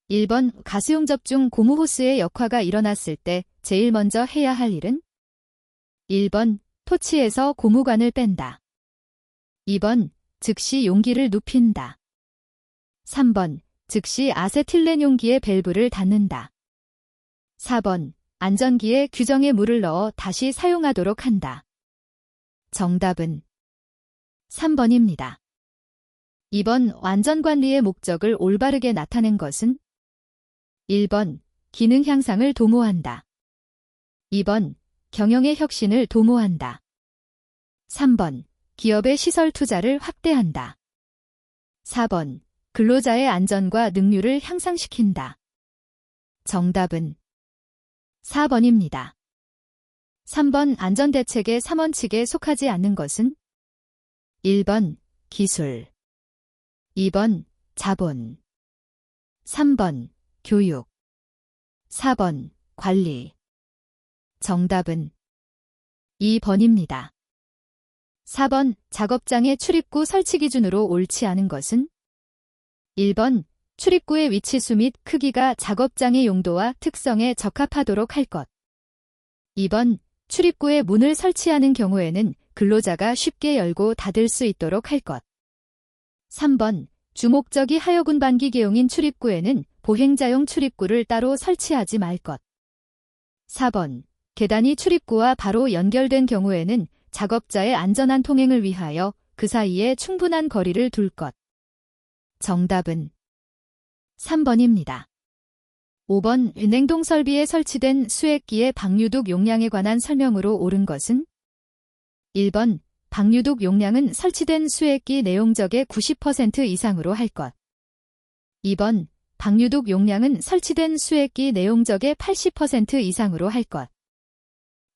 1번 가스용 접중 고무 호스의 역화가 일어났을 때 제일 먼저 해야 할 일은? 1번 토치에서 고무관을 뺀다. 2번 즉시 용기를 눕힌다. 3번 즉시 아세틸렌 용기의 밸브를 닫는다. 4번 안전기에 규정의 물을 넣어 다시 사용하도록 한다. 정답은 3번입니다. 2번 완전관리의 목적을 올바르게 나타낸 것은? 1번 기능 향상을 도모한다. 2번 경영의 혁신을 도모한다. 3번 기업의 시설 투자를 확대한다. 4번 근로자의 안전과 능률을 향상시킨다. 정답은 4번입니다. 3번 안전대책의 3원칙에 속하지 않는 것은? 1번 기술, 2번 자본, 3번 교육, 4번 관리. 정답은 2번입니다. 4번 작업장의 출입구 설치 기준으로 옳지 않은 것은? 1번 출입구의 위치수 및 크기가 작업장의 용도와 특성에 적합하도록 할 것. 2번 출입구에 문을 설치하는 경우에는 근로자가 쉽게 열고 닫을 수 있도록 할 것. 3번 주목적이 하여군반기계용인 출입구에는 보행자용 출입구를 따로 설치하지 말 것. 4번 계단이 출입구와 바로 연결된 경우에는 작업자의 안전한 통행을 위하여 그 사이에 충분한 거리를 둘 것. 정답은 3번입니다. 5번 냉동 설비에 설치된 수액기의 방유독 용량에 관한 설명으로 옳은 것은? 1번 방유독 용량은 설치된 수액기 내용적의 90% 이상으로 할 것. 2번 방유독 용량은 설치된 수액기 내용적의 80% 이상으로 할 것.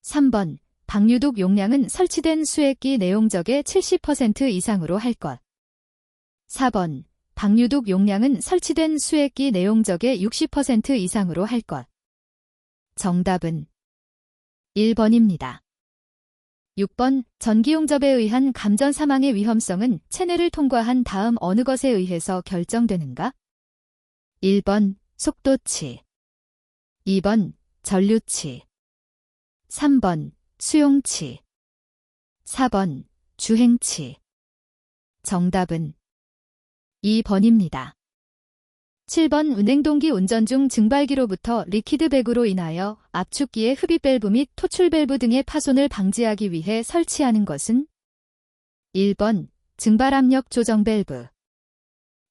3번 방유독 용량은 설치된 수액기 내용적의 70% 이상으로 할 것. 4번 방유독 용량은 설치된 수액기 내용적의 60% 이상으로 할 것. 정답은 1번입니다. 6번 전기용접에 의한 감전 사망의 위험성은 체내를 통과한 다음 어느 것에 의해서 결정되는가? 1번 속도치, 2번 전류치, 3번 수용치, 4번 주행치. 정답은 2번입니다. 7번 운행동기 운전 중 증발기로부터 리퀴드백으로 인하여 압축기의 흡입 밸브 및 토출 밸브 등의 파손을 방지하기 위해 설치하는 것은? 1번 증발압력 조정 밸브,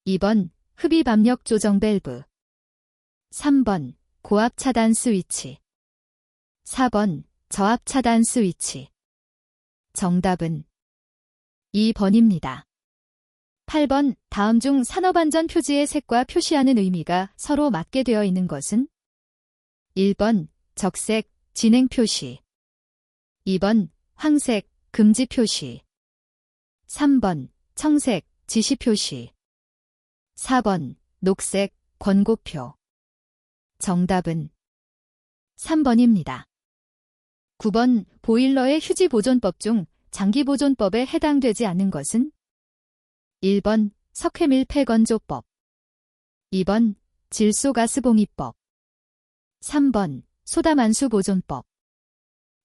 2번 흡입 압력 조정 밸브, 3번 고압 차단 스위치, 4번 저압 차단 스위치. 정답은 2번입니다. 8번 다음 중 산업안전 표지의 색과 표시하는 의미가 서로 맞게 되어 있는 것은? 1번 적색 진행 표시, 2번 황색 금지 표시, 3번 청색 지시 표시, 4번 녹색 권고표. 정답은 3번입니다. 9번 보일러의 휴지보존법 중 장기보존법에 해당되지 않는 것은? 1번 석회밀 폐건조법, 2번 질소가스봉입법, 3번 소다만수보존법,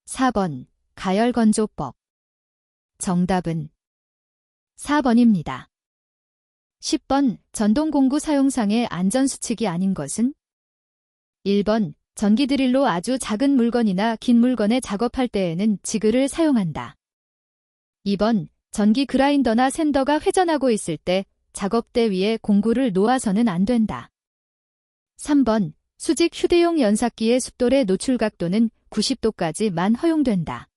4번 가열건조법. 정답은 4번입니다. 10번 전동공구 사용상의 안전수칙이 아닌 것은? 1번 전기 드릴로 아주 작은 물건이나 긴 물건에 작업할 때에는 지그를 사용한다. 2번 전기 그라인더나 샌더가 회전하고 있을 때 작업대 위에 공구를 놓아서는 안 된다. 3번 수직 휴대용 연삭기의 숫돌의 노출 각도는 90도까지만 허용된다.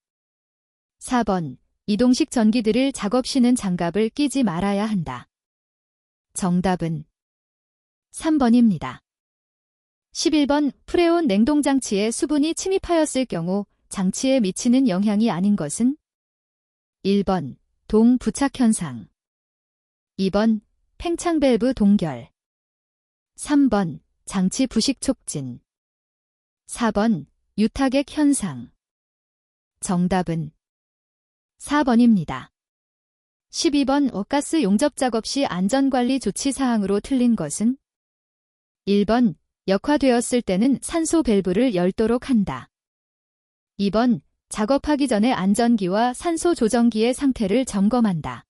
4번 이동식 전기 드릴 작업 시는 장갑을 끼지 말아야 한다. 정답은 3번입니다. 11번 프레온 냉동장치에 수분이 침입하였을 경우 장치에 미치는 영향이 아닌 것은? 1번 동부착 현상, 2번 팽창 밸브 동결, 3번 장치 부식 촉진, 4번 유타객 현상. 정답은 4번입니다. 12번 가스 용접 작업 시 안전관리 조치 사항으로 틀린 것은? 1번, 역화되었을 때는 산소 밸브를 열도록 한다. 2번, 작업하기 전에 안전기와 산소 조정기의 상태를 점검한다.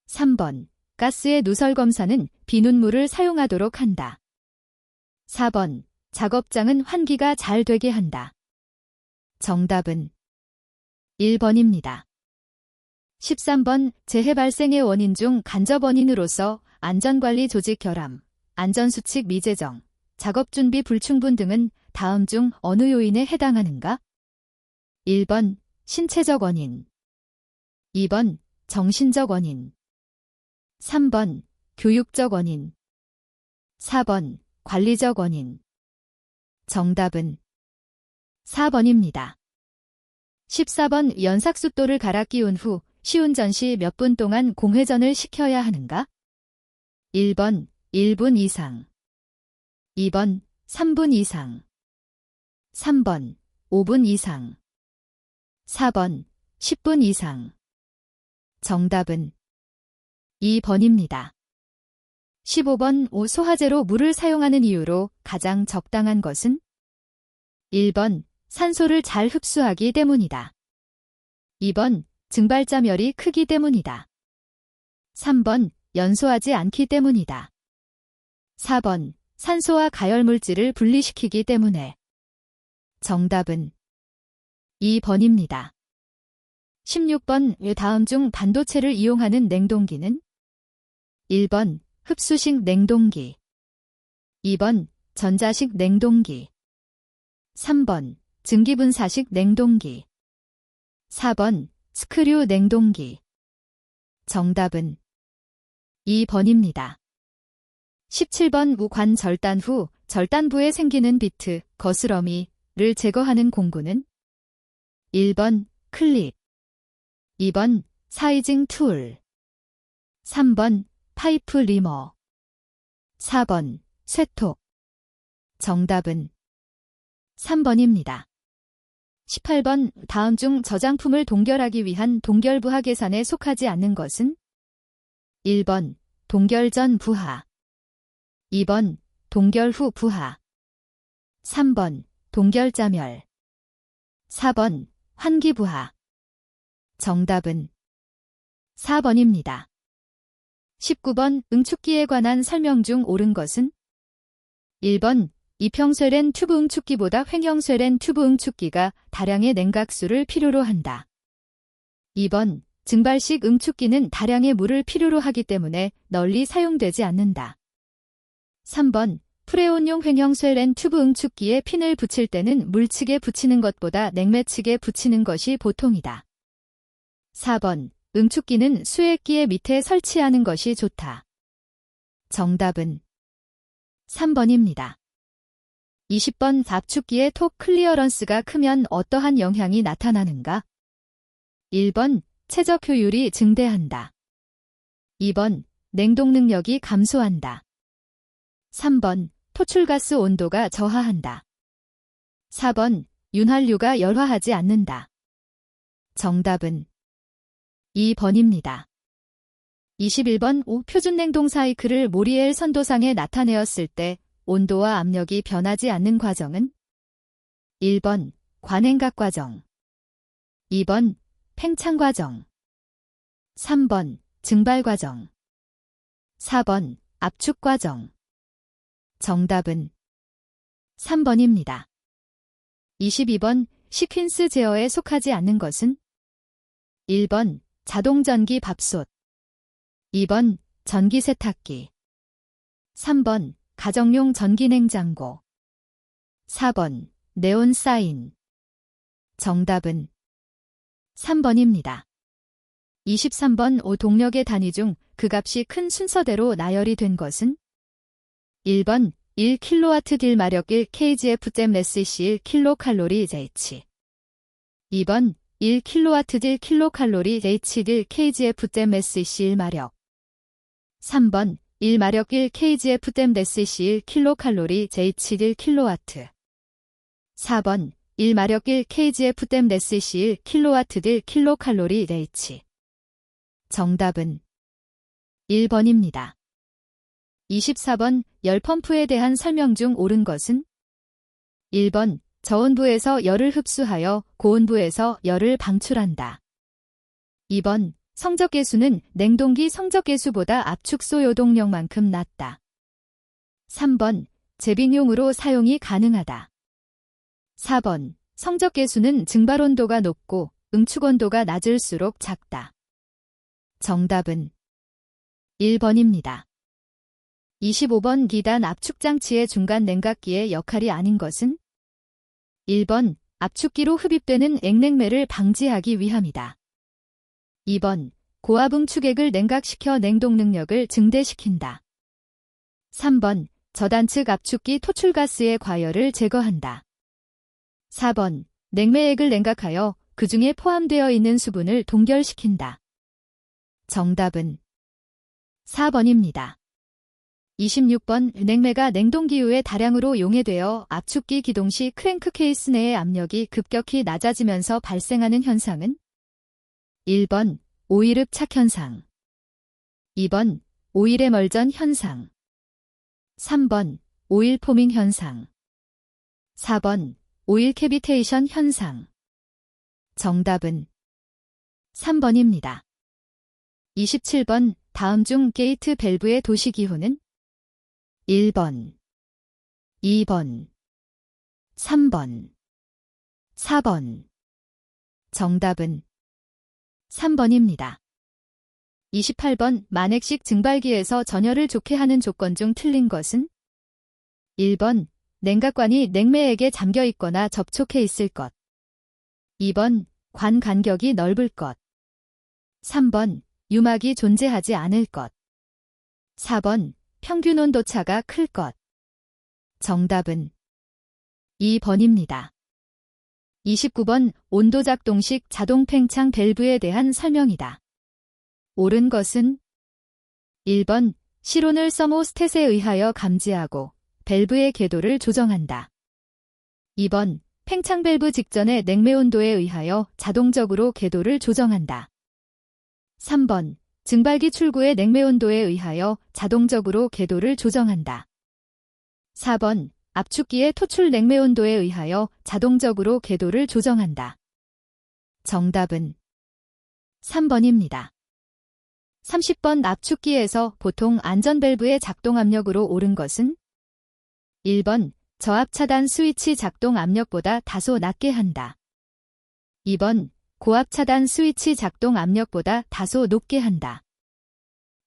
3번, 가스의 누설 검사는 비눗물을 사용하도록 한다. 4번, 작업장은 환기가 잘 되게 한다. 정답은 1번입니다. 13번, 재해 발생의 원인 중 간접 원인으로서 안전관리 조직 결함, 안전수칙 미제정, 작업준비 불충분 등은 다음 중 어느 요인에 해당하는가? 1번, 신체적 원인. 2번, 정신적 원인. 3번, 교육적 원인. 4번, 관리적 원인. 정답은 4번입니다. 14번, 연삭숫돌을 갈아 끼운 후 시운전 시 몇 분 동안 공회전을 시켜야 하는가? 1번, 1분 이상. 2번, 3분 이상. 3번, 5분 이상. 4번, 10분 이상. 정답은 2번입니다. 15번, 소화제로 물을 사용하는 이유로 가장 적당한 것은? 1번, 산소를 잘 흡수하기 때문이다. 2번, 증발자멸이 크기 때문이다. 3번, 연소하지 않기 때문이다. 4번, 산소와 가열물질을 분리시키기 때문에. 정답은 2번입니다. 16번, 다음 중 반도체를 이용하는 냉동기는? 1번, 흡수식 냉동기. 2번, 전자식 냉동기. 3번, 증기분사식 냉동기. 4번, 스크류 냉동기. 정답은 2번입니다. 17번, 관 절단 후 절단부에 생기는 비트, 거스러미를 제거하는 공구는? 1번, 클립. 2번, 사이징 툴. 3번, 파이프 리머. 4번, 쇠톱. 정답은 3번입니다. 18번, 다음 중 저장품을 동결하기 위한 동결부하 계산에 속하지 않는 것은? 1번, 동결 전 부하. 2번, 동결 후 부하. 3번, 동결자멸. 4번, 환기부하. 정답은 4번입니다. 19번, 응축기에 관한 설명 중 옳은 것은? 1번, 이평쇠렌 튜브 응축기보다 횡형쇠렌 튜브 응축기가 다량의 냉각수를 필요로 한다. 2번, 증발식 응축기는 다량의 물을 필요로 하기 때문에 널리 사용되지 않는다. 3번, 프레온용 횡형쇠렌 튜브 응축기에 핀을 붙일 때는 물측에 붙이는 것보다 냉매측에 붙이는 것이 보통이다. 4번, 응축기는 수액기의 밑에 설치하는 것이 좋다. 정답은 3번입니다. 20번, 압축기의 톱 클리어런스가 크면 어떠한 영향이 나타나는가? 1번, 최적 효율이 증대한다. 2번, 냉동 능력이 감소한다. 3번, 토출가스 온도가 저하한다. 4번, 윤활유가 열화하지 않는다. 정답은 2번입니다. 21번, 표준 냉동 사이클을 모리엘 선도상에 나타내었을 때 온도와 압력이 변하지 않는 과정은? 1번, 관행각 과정. 2번, 팽창 과정. 3번, 증발 과정. 4번, 압축 과정. 정답은 3번입니다. 22번, 시퀸스 제어에 속하지 않는 것은? 1번, 자동전기 밥솥. 2번, 전기세탁기. 3번, 가정용 전기냉장고. 4번, 네온 사인. 정답은 3번입니다. 23번, 동력의 단위 중 그 값이 큰 순서대로 나열이 된 것은? 1번, 1kW 딜 마력 1kgf/s 1kcal/H. 2번, 1kW 딜 kcal/H 딜 kgf/s 1마력. 3번, 1마력 1kgf/s 1kcal/H 딜 kW. 4번, 1마력 1kgf/s 1kW 딜 kcal/H. 정답은 1번입니다. 24번 열펌프에 대한 설명 중 옳은 것은? 1번 저온부에서 열을 흡수하여 고온부에서 열을 방출한다. 2번 성적계수는 냉동기 성적계수보다 압축소 요동력만큼 낮다. 3번 제빙용으로 사용이 가능하다. 4번 성적계수는 증발온도가 높고 응축온도가 낮을수록 작다. 정답은 1번입니다. 25번 2단 압축장치의 중간 냉각기의 역할이 아닌 것은? 1번 압축기로 흡입되는 액냉매를 방지하기 위함이다. 2번 고압 응축액을 냉각시켜 냉동 능력을 증대시킨다. 3번 저단측 압축기 토출가스의 과열을 제거한다. 4번 냉매액을 냉각하여 그 중에 포함되어 있는 수분을 동결시킨다. 정답은 4번입니다. 26번 냉매가 냉동기유에 다량으로 용해되어 압축기 기동 시 크랭크 케이스 내의 압력이 급격히 낮아지면서 발생하는 현상은? 1번 오일흡 착 현상. 2번 오일의 멀전 현상. 3번 오일 포밍 현상. 4번 오일 캐비테이션 현상. 정답은 3번입니다. 27번 다음 중 게이트 밸브의 도시기호는? 1번, 2번, 3번, 4번. 정답은 3번입니다. 28번 만액식 증발기에서 전열을 좋게 하는 조건 중 틀린 것은? 1번 냉각관이 냉매액에 잠겨 있거나 접촉해 있을 것. 2번 관 간격이 넓을 것. 3번 유막이 존재하지 않을 것. 4번 평균 온도차가 클 것. 정답은 2번입니다. 29번 온도 작동식 자동 팽창 밸브에 대한 설명이다. 옳은 것은? 1번 실온을 서모스탯에 의하여 감지하고 밸브의 궤도를 조정한다. 2번 팽창 밸브 직전의 냉매 온도에 의하여 자동적으로 궤도를 조정한다. 3번 증발기 출구의 냉매 온도에 의하여 자동적으로 궤도를 조정한다. 4번 압축기의 토출 냉매 온도에 의하여 자동적으로 궤도를 조정한다. 정답은 3번입니다. 30번 압축기에서 보통 안전 밸브의 작동 압력으로 옳은 것은? 1번 저압 차단 스위치 작동 압력보다 다소 낮게 한다. 2번 고압 차단 스위치 작동 압력보다 다소 높게 한다.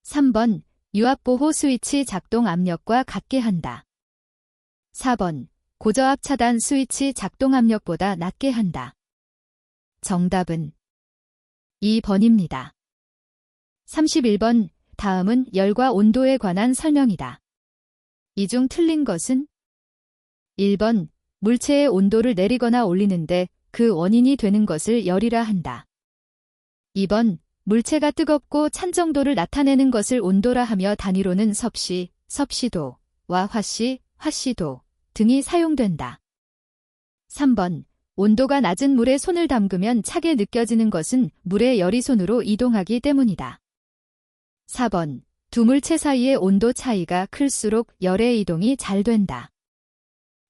3번 유압 보호 스위치 작동 압력과 같게 한다. 4번 고저압 차단 스위치 작동 압력보다 낮게 한다. 정답은 2번입니다. 31번 다음은 열과 온도에 관한 설명이다. 이 중 틀린 것은? 1번 물체의 온도를 내리거나 올리는데 그 원인이 되는 것을 열이라 한다. 2번 물체가 뜨겁고 찬 정도를 나타내는 것을 온도라 하며 단위로는 섭씨, 섭씨도와 화씨, 화씨도 등이 사용된다. 3번 온도가 낮은 물에 손을 담그면 차게 느껴지는 것은 물의 열이 손으로 이동하기 때문이다. 4번 두 물체 사이의 온도 차이가 클수록 열의 이동이 잘 된다.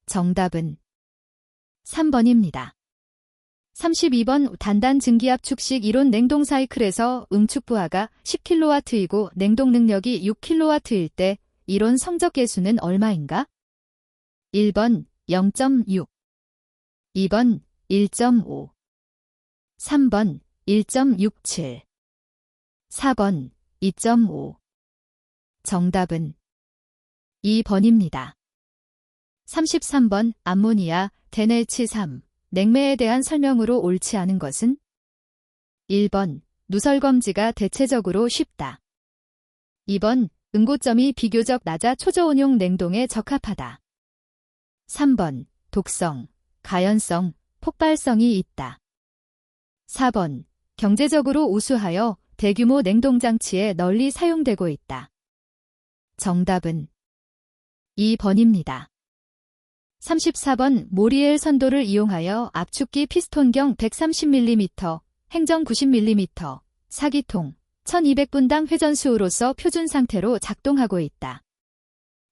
정답은 3번입니다. 32번 단단 증기압축식 이론 냉동 사이클에서 응축 부하가 10kW이고 냉동 능력이 6kW일 때 이론 성적 계수는 얼마인가? 1번 0.6, 2번 1.5, 3번 1.67, 4번 2.5. 정답은 2번입니다. 33번 암모니아, DNH3, 냉매에 대한 설명으로 옳지 않은 것은? 1번 누설검지가 대체적으로 쉽다. 2번 응고점이 비교적 낮아 초저온용 냉동에 적합하다. 3번 독성, 가연성, 폭발성이 있다. 4번 경제적으로 우수하여 대규모 냉동장치에 널리 사용되고 있다. 정답은 2번입니다. 34번 모리엘 선도를 이용하여 압축기 피스톤경 130mm, 행정 90mm, 사기통 1200분당 회전수로서 표준 상태로 작동하고 있다.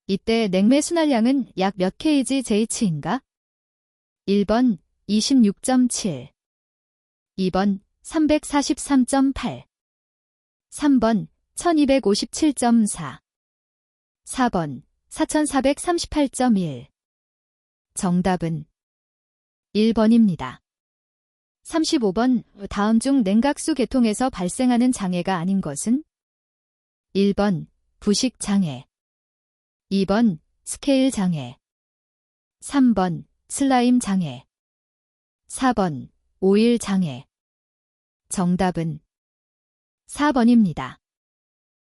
이때 냉매 순할량은 약 몇 kg/H인가? 1번 26.7, 2번 343.8, 3번 1257.4, 4번 4438.1. 정답은 1번입니다. 35번 다음 중 냉각수 계통에서 발생하는 장애가 아닌 것은? 1번 부식 장애, 2번 스케일 장애, 3번 슬라임 장애, 4번 오일 장애. 정답은 4번입니다.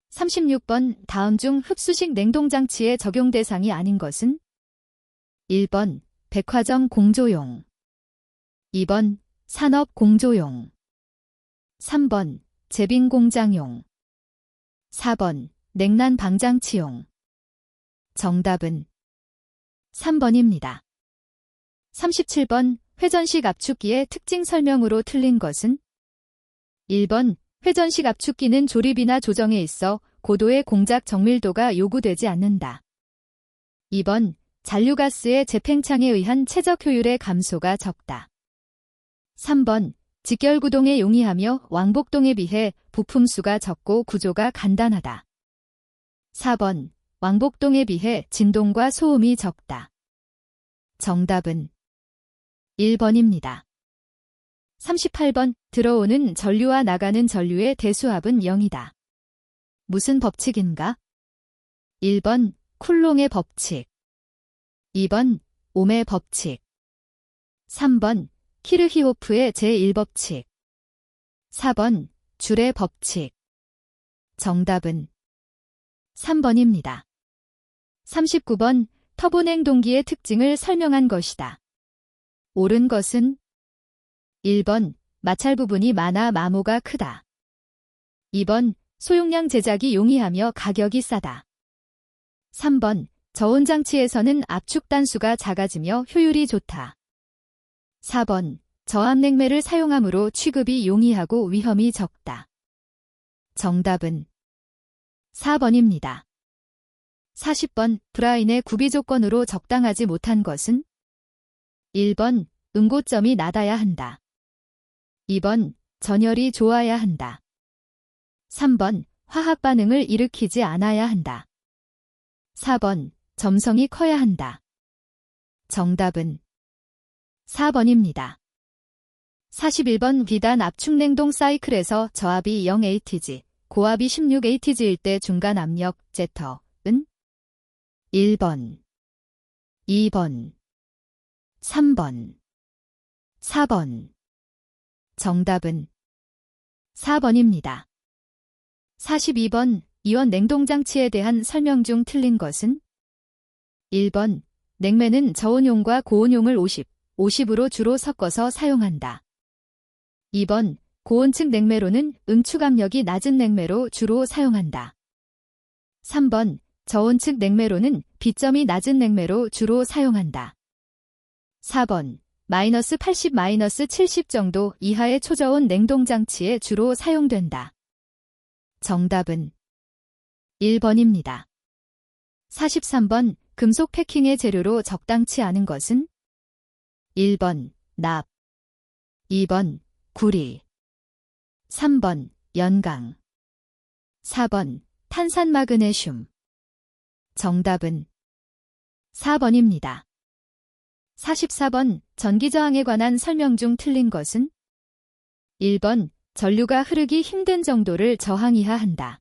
36번 다음 중 흡수식 냉동장치의 적용 대상이 아닌 것은? 1번 백화점 공조용, 2번 산업 공조용, 3번 제빙 공장용, 4번 냉난 방장치용. 정답은 3번입니다. 37번 회전식 압축기의 특징 설명으로 틀린 것은? 1번 회전식 압축기는 조립이나 조정에 있어 고도의 공작 정밀도가 요구되지 않는다. 2번 잔류가스의 재팽창에 의한 최적 효율의 감소가 적다. 3번 직결구동에 용이하며 왕복동에 비해 부품수가 적고 구조가 간단하다. 4번 왕복동에 비해 진동과 소음이 적다. 정답은 1번입니다. 38번 들어오는 전류와 나가는 전류의 대수합은 0이다. 무슨 법칙인가? 1번 쿨롱의 법칙, 2번 옴의 법칙, 3번 키르히호프의 제1법칙, 4번 줄의 법칙. 정답은 3번입니다. 39번 터보냉동기의 특징을 설명한 것이다. 옳은 것은? 1번 마찰 부분이 많아 마모가 크다. 2번 소용량 제작이 용이하며 가격이 싸다. 3번 저온장치에서는 압축 단수가 작아지며 효율이 좋다. 4번 저압냉매를 사용하므로 취급이 용이하고 위험이 적다. 정답은 4번입니다. 40번 브라인의 구비 조건으로 적당하지 못한 것은? 1번 응고점이 낮아야 한다. 2번 전열이 좋아야 한다. 3번 화학 반응을 일으키지 않아야 한다. 4번 점성이 커야 한다. 정답은 4번입니다. 41번 비단 압축냉동 사이클에서 저압이 0atg, 고압이 16atg일 때 중간 압력 제터은? 1번, 2번, 3번, 4번. 정답은 4번입니다. 42번 이원 냉동장치에 대한 설명 중 틀린 것은? 1번 냉매는 저온용과 고온용을 50으로 주로 섞어서 사용한다. 2번 고온층 냉매로는 응축압력이 낮은 냉매로 주로 사용한다. 3번 저온층 냉매로는 비점이 낮은 냉매로 주로 사용한다. 4번 마이너스 80, 마이너스 70 정도 이하의 초저온 냉동장치에 주로 사용된다. 정답은 1번입니다. 43번 금속 패킹의 재료로 적당치 않은 것은? 1번 납, 2번 구리, 3번 연강, 4번 탄산마그네슘. 정답은 4번입니다. 44번 전기저항에 관한 설명 중 틀린 것은? 1번 전류가 흐르기 힘든 정도를 저항이하 한다.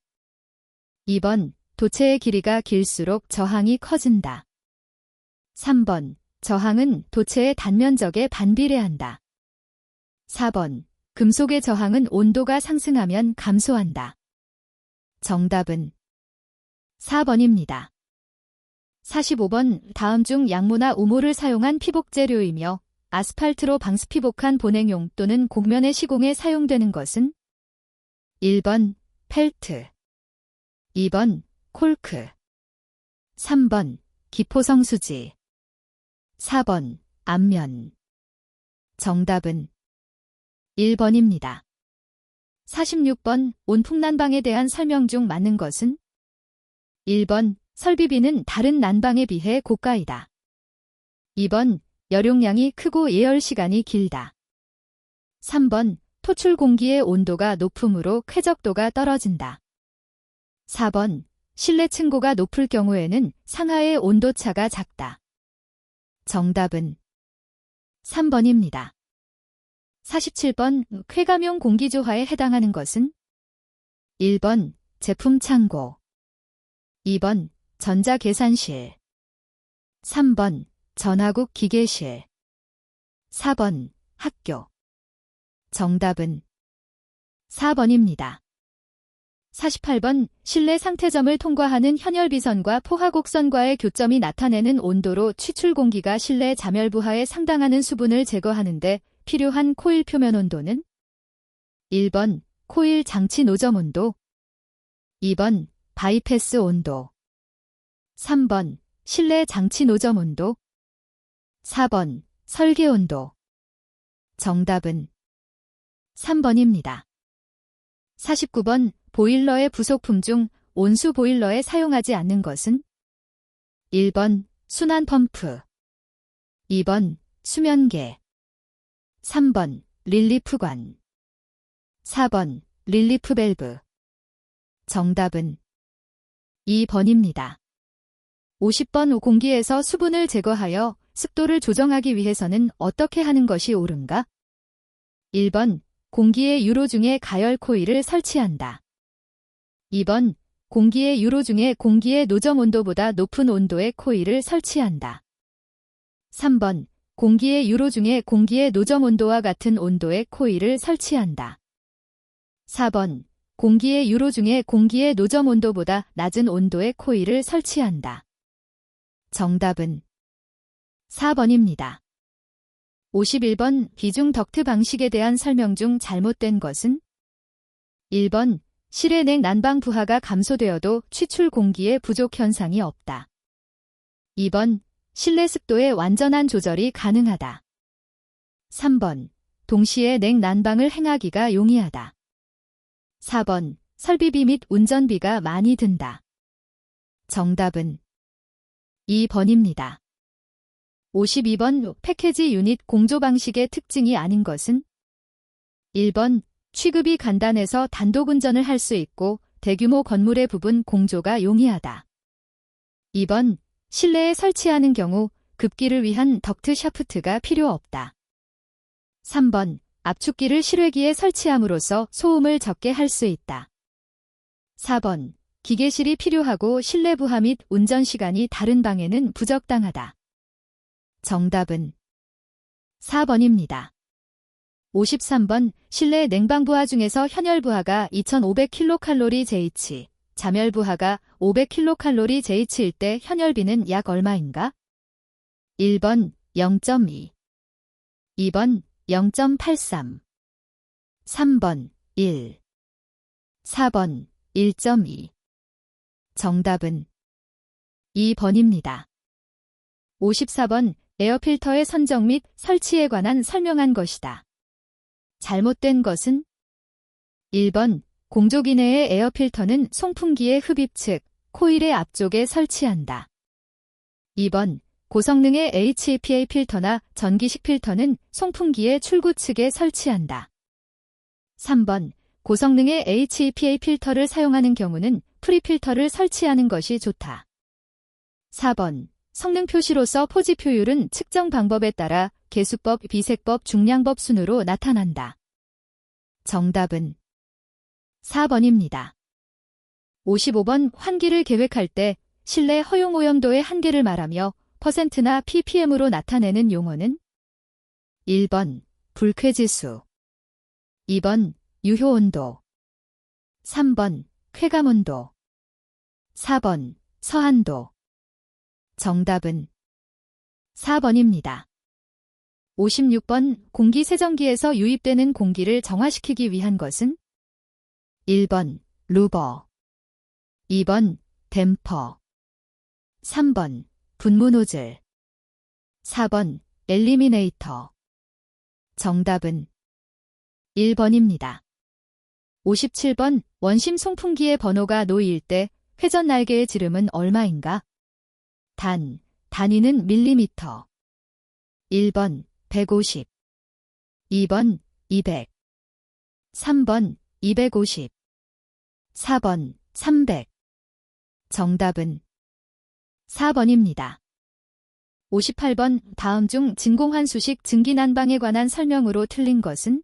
2번 도체의 길이가 길수록 저항이 커진다. 3번 저항은 도체의 단면적에 반비례한다. 4번 금속의 저항은 온도가 상승하면 감소한다. 정답은 4번입니다. 45번 다음 중 양모나 우모를 사용한 피복 재료이며 아스팔트로 방수피복한 본행용 또는 곡면의 시공에 사용되는 것은? 1번 펠트, 2번 콜크, 3번 기포성수지, 4번 앞면. 정답은 1번입니다. 46번 온풍난방에 대한 설명 중 맞는 것은? 1번 설비비는 다른 난방에 비해 고가이다. 2번, 열용량이 크고 예열 시간이 길다. 3번, 토출 공기의 온도가 높으므로 쾌적도가 떨어진다. 4번, 실내 층고가 높을 경우에는 상하의 온도차가 작다. 정답은 3번입니다. 47번, 쾌감용 공기조화에 해당하는 것은? 1번, 제품 창고. 2번, 전자계산실. 3번, 전화국 기계실. 4번, 학교. 정답은 4번입니다. 48번, 실내 상태점을 통과하는 현열비선과 포화곡선과의 교점이 나타내는 온도로 취출 공기가 실내 자멸부하에 상당하는 수분을 제거하는데 필요한 코일 표면 온도는? 1번, 코일 장치 노점 온도. 2번, 바이패스 온도. 3번, 실내 장치 노점 온도. 4번, 설계 온도. 정답은 3번입니다. 49번, 보일러의 부속품 중 온수 보일러에 사용하지 않는 것은? 1번, 순환 펌프. 2번, 수면계. 3번, 릴리프관. 4번, 릴리프 밸브. 정답은 2번입니다. 50번, 공기에서 수분을 제거하여 습도를 조정하기 위해서는 어떻게 하는 것이 옳은가? 1번, 공기의 유로 중에 가열 코일을 설치한다. 2번, 공기의 유로 중에 공기의 노점 온도보다 높은 온도의 코일을 설치한다. 3번, 공기의 유로 중에 공기의 노점 온도와 같은 온도의 코일을 설치한다. 4번, 공기의 유로 중에 공기의 노점 온도보다 낮은 온도의 코일을 설치한다. 정답은 4번입니다. 51번, 비중 덕트 방식에 대한 설명 중 잘못된 것은? 1번, 실외 냉 난방 부하가 감소되어도 취출 공기의 부족 현상이 없다. 2번, 실내 습도의 완전한 조절이 가능하다. 3번, 동시에 냉 난방을 행하기가 용이하다. 4번, 설비비 및 운전비가 많이 든다. 정답은 2번입니다. 52번, 패키지 유닛 공조 방식의 특징이 아닌 것은? 1번, 취급이 간단해서 단독 운전을 할 수 있고 대규모 건물의 부분 공조가 용이하다. 2번, 실내에 설치하는 경우 급기를 위한 덕트 샤프트가 필요 없다. 3번, 압축기를 실외기에 설치함으로써 소음을 적게 할 수 있다. 4번, 기계실이 필요하고 실내 부하 및 운전 시간이 다른 방에는 부적당하다. 정답은 4번입니다. 53번, 실내 냉방 부하 중에서 현열 부하가 2500kcal/J, 자멸 부하가 500kcal/J일 때 현열비는 약 얼마인가? 1번 0.2, 2번 0.83, 3번 1, 4번 1.2. 정답은 2번입니다. 54번, 에어필터의 선정 및 설치에 관한 설명한 것이다. 잘못된 것은? 1번, 공조기 내의 에어필터는 송풍기의 흡입 측, 코일의 앞쪽에 설치한다. 2번, 고성능의 HEPA 필터나 전기식 필터는 송풍기의 출구 측에 설치한다. 3번, 고성능의 HEPA 필터를 사용하는 경우는 프리필터를 설치하는 것이 좋다. 4번, 성능 표시로서 포지 표율은 측정 방법에 따라 계수법, 비색법, 중량법 순으로 나타난다. 정답은 4번입니다. 55번, 환기를 계획할 때 실내 허용 오염도의 한계를 말하며 %나 ppm으로 나타내는 용어는? 1번, 불쾌지수. 2번, 유효온도. 3번, 쾌감온도. 4번, 서한도. 정답은 4번입니다. 56번, 공기세정기에서 유입되는 공기를 정화시키기 위한 것은? 1번, 루버. 2번, 댐퍼. 3번, 분무 노즐. 4번, 엘리미네이터. 정답은 1번입니다. 57번, 원심 송풍기의 번호가 놓일 때 회전 날개의 지름은 얼마인가? 단위는 밀리미터. 1번 150, 2번 200, 3번 250, 4번 300. 정답은 4번입니다. 58번 다음 중 진공환수식 증기난방에 관한 설명으로 틀린 것은?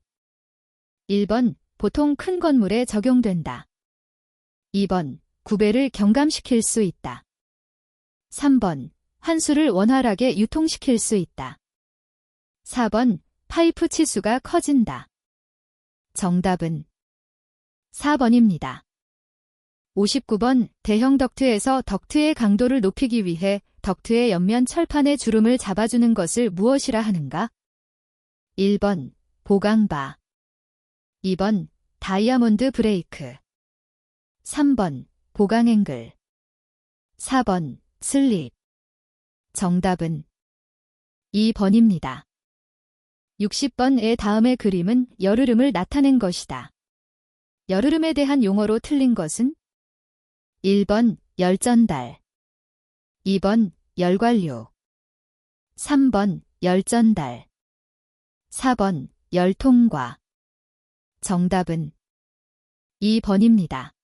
1번 보통 큰 건물에 적용된다. 2번 구배를 경감시킬 수 있다. 3번 환수를 원활하게 유통시킬 수 있다. 4번 파이프 치수가 커진다. 정답은 4번입니다. 59번 대형 덕트에서 덕트의 강도를 높이기 위해 덕트의 옆면 철판에 주름을 잡아주는 것을 무엇이라 하는가? 1번 보강바, 2번 다이아몬드 브레이크, 3번 보강앵글, 4번 슬립. 정답은 2번입니다. 60번의 다음의 그림은 열흐름을 나타낸 것이다. 열흐름에 대한 용어로 틀린 것은? 1번 열전달, 2번 열관류, 3번 열전달, 4번 열통과. 정답은 2번입니다.